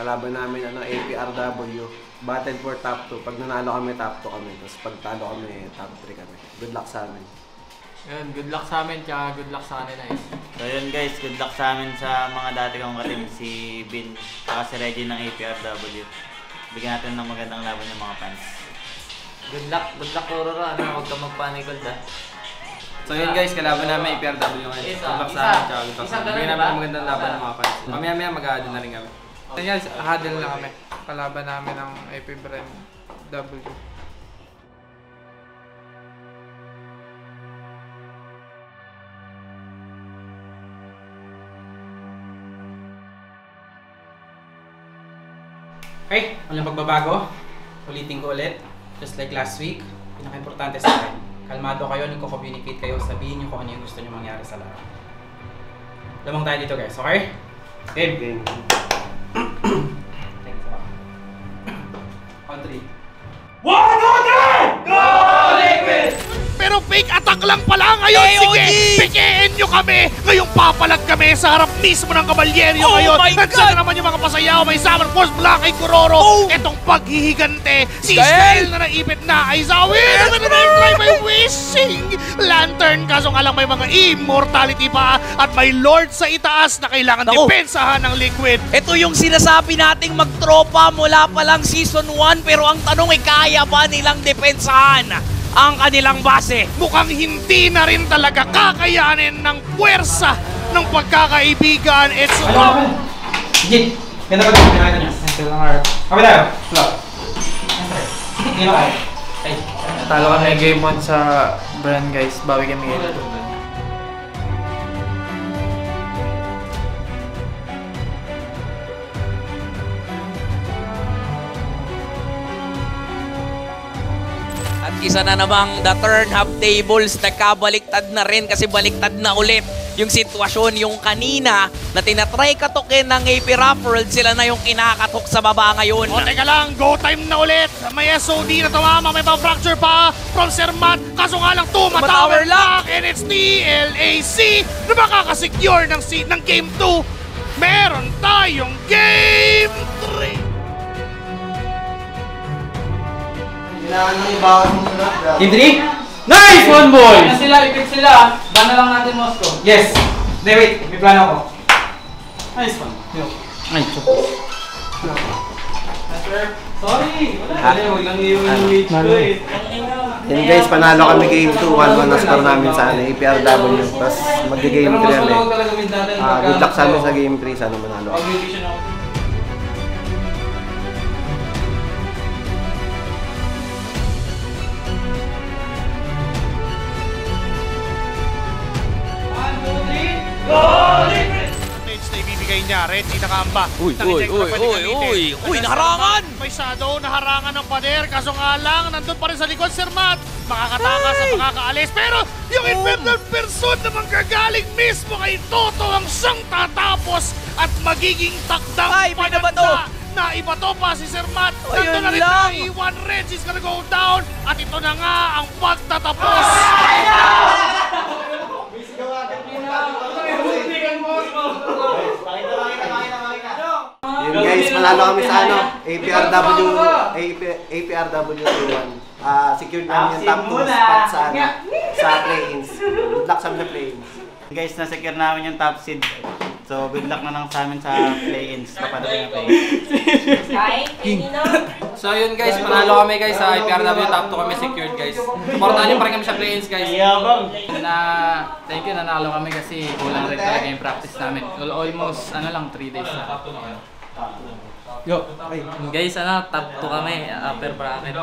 kalaban namin APRW. Battle for top 2. Pag nanalo kami, top 2 kami. Tapos pag talo kami, top 3 kami. Good luck sa amin. Yun, good luck sa amin, tsaka good luck sa kanila guys. So yun guys, good luck sa amin sa mga dati kong katim, si Bin, saka si Reggie ng APRW. Bigyan natin ng magandang laban yung mga fans. Good luck Aurora, huwag ka magpanikod ha. So yun guys, kalaban namin APRW ngayon. Good luck sa amin, tsaka good luck sa amin. Bigyan namin ng magandang laban ng mga fans. Mamaya mag-a-huddle na rin kami. So guys, huddle na kami. Kalaban namin ng APRW. Okay, walang pagbabago. Ulitin ko ulit. Just like last week, pinaka-importante sa akin. Kalmado kayo, nagko-communicate kayo, sabihin nyo kung ano yung gusto nyo mangyari sa laro. Lamang tayo dito guys, okay? Game! Thanks a lot. On 3. 1, 2, 3! Go Liquid! Pero fake attack lang pala ngayon. Sige, pikiin nyo kami. Ngayong papalag kami sa harap mismo ng kabalyeryo ngayon. Nandiyan na naman yung mga pasayaw. May Summer Force Black kay Kuroro. Itong paghihigante. Si Stell na naipit na ay Zawin. Try by wishing lantern. Kaso nga lang may mga immortality pa. At may Lord sa itaas na kailangan depensahan ng Liquid. Ito yung sinasabi nating magtropa mula pa lang Season 1. Pero ang tanong ay kaya ba nilang depensahan ang kanilang base? Mukhang hindi na rin talaga kakayanin ng puwersa ng pagkakaibigan. It's wrong! Jit, ganda ba ito? Pinakita niya. Ito lang art. Kami tayo. Flop. Hindi na kayo. Talo kami game 1 sa brand guys. Bawi kami game 2. At isa na namang the turn half tables, nagkabaliktad na rin kasi baliktad na ulit yung sitwasyon. Yung kanina na tinatry katukin ng AP Rafford, sila na yung kinakatok sa baba ngayon. O teka lang, go time na ulit. May SOD na tumama, may pa-fracture pa from Sermat. Kaso nga lang tumatower lang. And it's TLAC na makakasecure ng Game 2. Meron tayong Game 3. Game 3? Nice one, boys! Ano sila, ipit sila. Bana lang natin Moscow. Yes! Hindi, wait. May plano ako. Nice one. Ay, Sorry! Wala lang yung reach ko eh. Yun guys, panalo kami Game 2. 1-1 na score namin sa APRW. Tapos mag-game 3 ulit. Good luck sa amin sa Game 3. Sana manalo ako. Advantage na ibibigay niya. Reggie nakamba. Uy, naharangan! May shadow, naharangan ng pader. Kaso nga lang, nandun pa rin sa likod, Sermat. Makakataka sa makakaalis. Pero yung Infernal Pursuit na manggagaling mismo kay Toto ang siyang tatapos at magiging takdang pananda. Naibato pa si Sermat. Nandun na rin na iwan. Reggie's gonna go down. At ito na nga ang pagtatapos. Yun guys, manalo kami sa APRW 2-1. Secured namin yung top 2 spot sa play-ins. Good luck sa mga play-ins. Guys, na-secure namin yung top seed. So good luck na lang sa amin sa play-ins. Papadating na play-ins. So yun guys, manalo kami guys sa APRW top 2 kami secured guys. Supportahan nyo pa rin kami sa play-ins guys. Thank you, nanalo kami kasi kulang rin talaga yung practice namin. Almost, 3 days na. Go! Guys, top 2 kami, upper bracket.